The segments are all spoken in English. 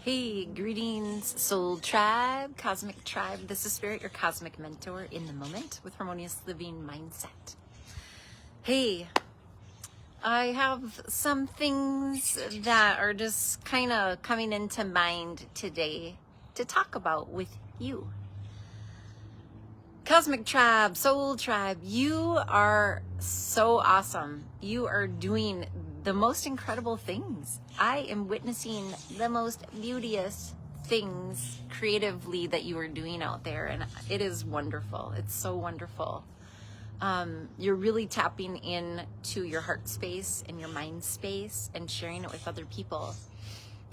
Hey, greetings, Soul Tribe, Cosmic Tribe. This is Spirit, your cosmic mentor in the moment with Harmonious Living Mindset. Hey, I have some things that are just kind of coming into mind today to talk about with you. Cosmic Tribe, Soul Tribe, you are so awesome. You are doing the most incredible things. I am witnessing the most beauteous things creatively that you are doing out there, and it is wonderful. It's so wonderful. You're really tapping into your heart space and your mind space and sharing it with other people,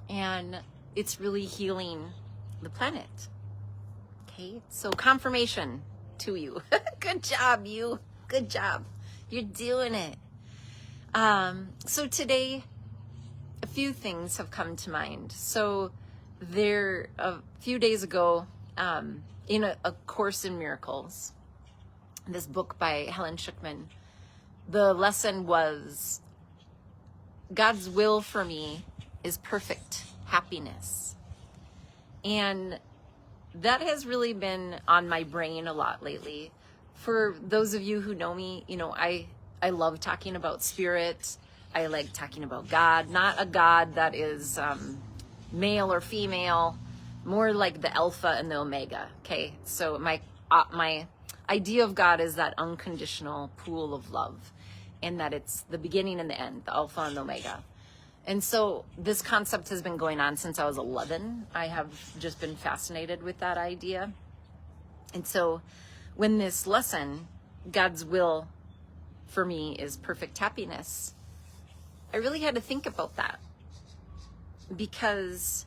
and it's really healing the planet. Okay, so confirmation to you. Good job, you. Good job. You're doing it. So today, a few things have come to mind. So there, a few days ago, in a Course in Miracles, this book by Helen Schucman, the lesson was, God's will for me is perfect happiness. And that has really been on my brain a lot lately. For those of you who know me, you know, I love talking about spirit. I like talking about God, not a God that is male or female, more like the Alpha and the Omega. Okay, so my idea of God is that unconditional pool of love, and that it's the beginning and the end, the Alpha and the Omega. And so this concept has been going on since I was 11. I have just been fascinated with that idea. And so when this lesson, God's will for me is perfect happiness, I really had to think about that, because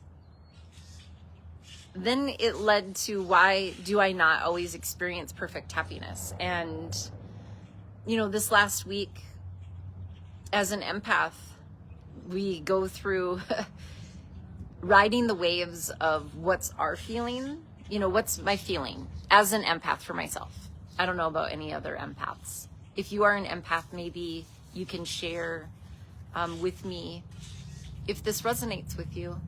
then it led to, why do I not always experience perfect happiness? And, you know, this last week, as an empath, we go through riding the waves of what's our feeling, you know, what's my feeling as an empath for myself. I don't know about any other empaths. If you are an empath, maybe you can share with me if this resonates with you,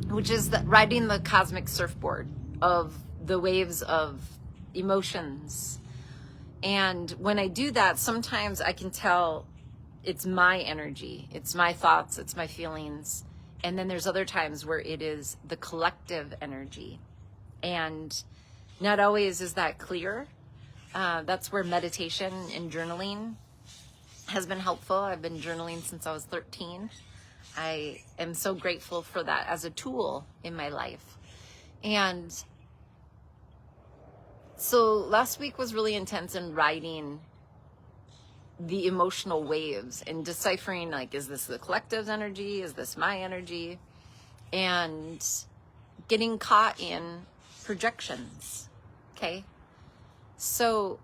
which is that riding the cosmic surfboard of the waves of emotions. And when I do that, sometimes I can tell it's my energy, it's my thoughts, it's my feelings. And then there's other times where it is the collective energy. And not always is that clear. That's where meditation and journaling has been helpful. I've been journaling since I was 13. I am so grateful for that as a tool in my life. And so last week was really intense in riding the emotional waves and deciphering, like, is this the collective's energy? Is this my energy? And getting caught in projections. Okay. So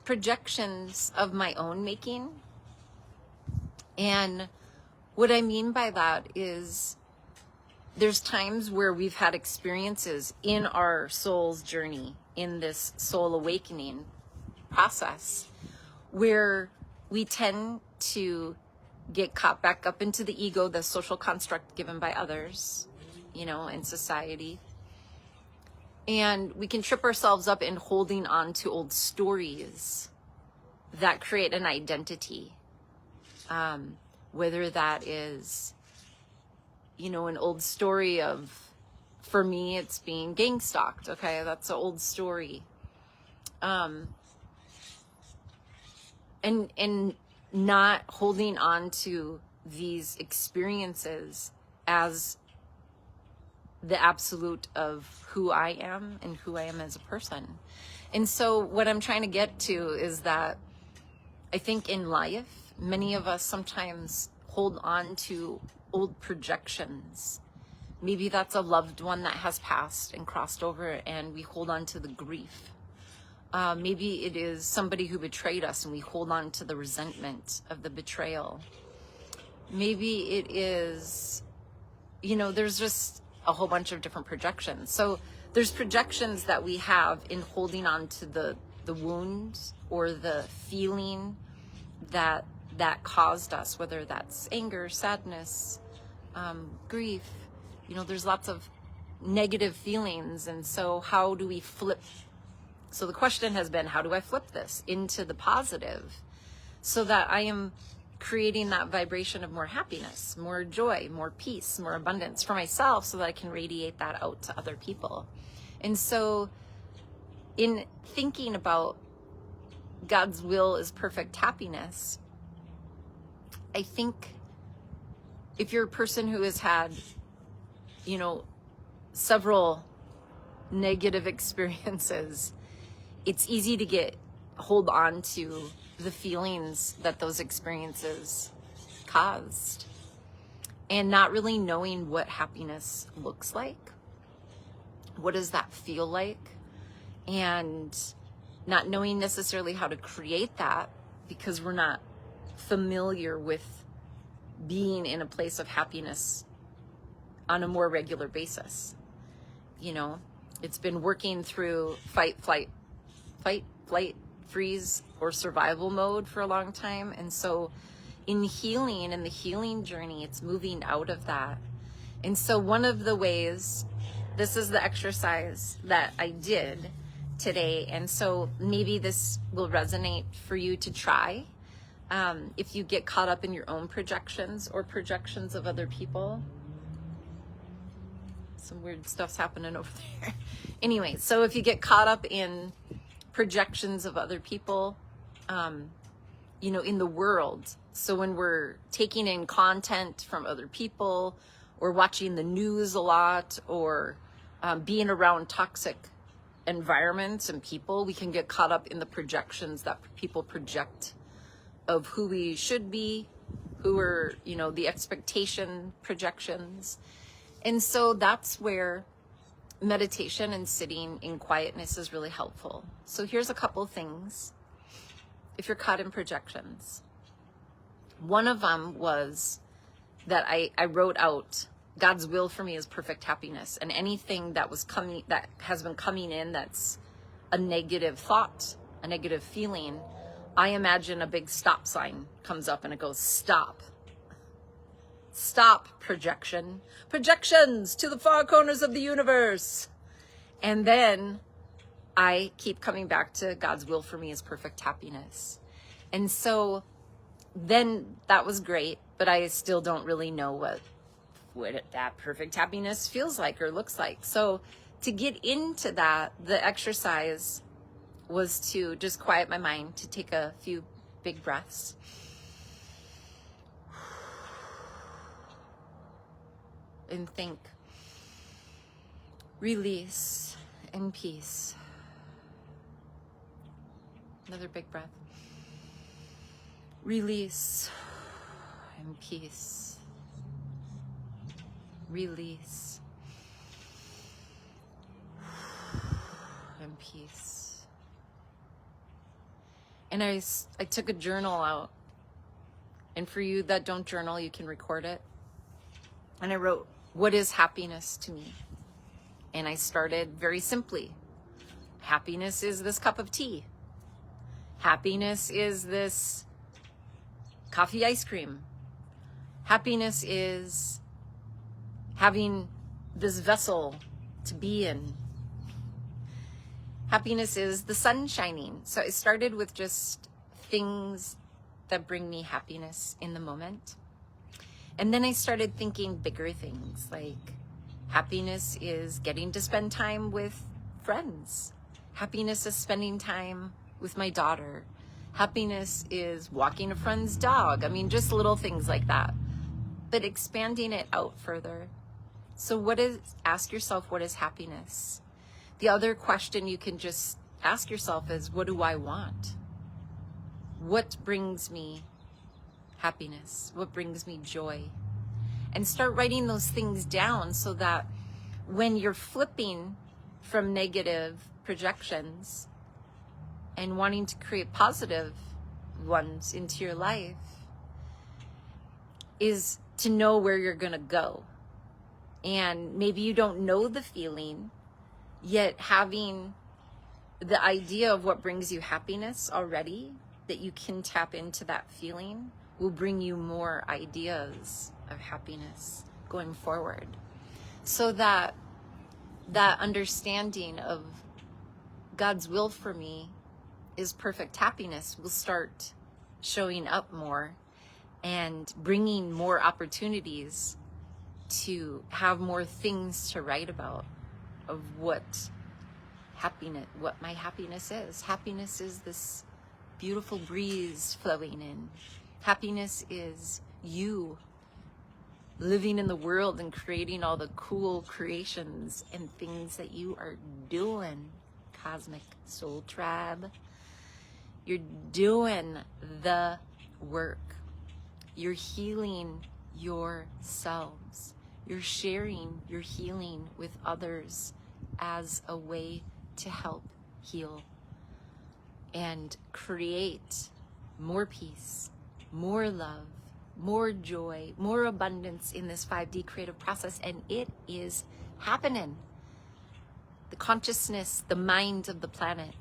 projections of my own making. And what I mean by that is there's times where we've had experiences in our soul's journey, in this soul awakening process, where we tend to get caught back up into the ego, the social construct given by others, you know, in society. And we can trip ourselves up in holding on to old stories that create an identity. Whether that is, you know, an old story of, for me, it's being gang stalked. Okay, that's an old story. And not holding on to these experiences as the absolute of who I am and who I am as a person. And so what I'm trying to get to is that I think in life, many of us sometimes hold on to old projections. Maybe that's a loved one that has passed and crossed over, and we hold on to the grief. Maybe it is somebody who betrayed us and we hold on to the resentment of the betrayal. Maybe it is, you know, there's just a whole bunch of different projections. So there's projections that we have in holding on to the wounds or the feeling that caused us, whether that's anger, sadness, grief. There's lots of negative feelings. And so how do we flip? So the question has been, how do I flip this into the positive so that I am creating that vibration of more happiness, more joy, more peace, more abundance for myself so that I can radiate that out to other people? And so in thinking about God's will is perfect happiness, I think if you're a person who has had, several negative experiences, it's easy to hold on to the feelings that those experiences caused and not really knowing what happiness looks like. What does that feel like? And not knowing necessarily how to create that because we're not familiar with being in a place of happiness on a more regular basis. It's been working through fight, flight, freeze, or survival mode for a long time. And so in the healing journey, it's moving out of that. And so one of the ways, this is the exercise that I did today. And so maybe this will resonate for you to try. If you get caught up in your own projections or projections of other people. Some weird stuff's happening over there. Anyway, so if you get caught up in projections of other people, in the world. So when we're taking in content from other people or watching the news a lot or being around toxic environments and people, we can get caught up in the projections that people project of who we should be, who are, the expectation projections. And so that's where meditation and sitting in quietness is really helpful. So here's a couple things if you're caught in projections. One of them was that I wrote out God's will for me is perfect happiness, and anything that has been coming in that's a negative thought, a negative feeling, I imagine a big stop sign comes up and it goes, stop. Stop projection. Projections to the far corners of the universe. And then I keep coming back to God's will for me is perfect happiness. And so then that was great, but I still don't really know what that perfect happiness feels like or looks like. So to get into that, the exercise was to just quiet my mind, to take a few big breaths. And think, release and peace. Another big breath. Release and peace. Release and peace. And I took a journal out. And for you that don't journal, you can record it. And I wrote, what is happiness to me? And I started very simply. Happiness is this cup of tea. Happiness is this coffee ice cream. Happiness is having this vessel to be in. Happiness is the sun shining. So I started with just things that bring me happiness in the moment. And then I started thinking bigger things, like happiness is getting to spend time with friends. Happiness is spending time with my daughter. Happiness is walking a friend's dog. I mean, just little things like that, but expanding it out further. So ask yourself, what is happiness? The other question you can just ask yourself is, what do I want? What brings me happiness? What brings me joy? And start writing those things down so that when you're flipping from negative projections and wanting to create positive ones into your life, is to know where you're going to go. And maybe you don't know the feeling, yet having the idea of what brings you happiness already, that you can tap into that feeling, will bring you more ideas of happiness going forward, so that that understanding of God's will for me is perfect happiness will start showing up more and bringing more opportunities to have more things to write about of what my happiness is. Happiness is this beautiful breeze flowing in. Happiness is you living in the world and creating all the cool creations and things that you are doing. Cosmic Soul Tribe, you're doing the work. You're healing yourselves. You're sharing your healing with others as a way to help heal and create more peace, more love, more joy, more abundance in this 5D creative process. And it is happening. The consciousness, the mind of the planet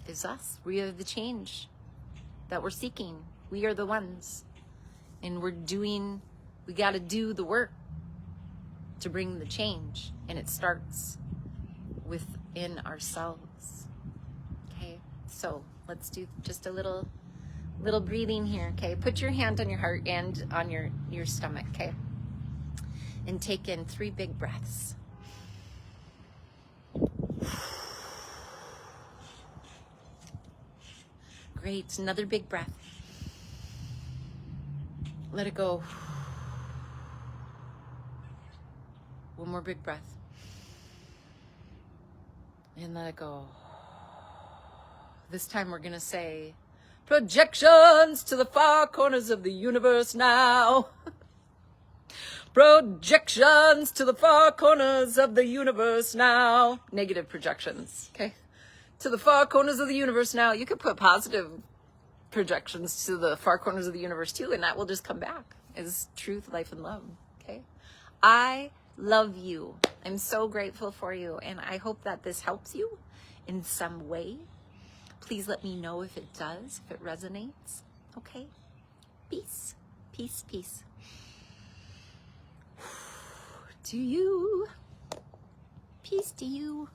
is us. We are the change that we're seeking. We are the ones. And we got to do the work to bring the change. And it starts within ourselves. Okay, so let's do just a little breathing here. Okay, put your hand on your heart and on your stomach. Okay, and take in 3 big breaths. Great, another big breath. Let it go. One more big breath. And let it go. This time we're gonna say, projections to the far corners of the universe now. Projections to the far corners of the universe now. Negative projections, okay? To the far corners of the universe now. You could put positive projections to the far corners of the universe too, and that will just come back as truth, life, and love, okay? I love you. I'm so grateful for you, and I hope that this helps you in some way. Please let me know if it does, if it resonates, okay? Peace, peace, peace. To you. Peace to you.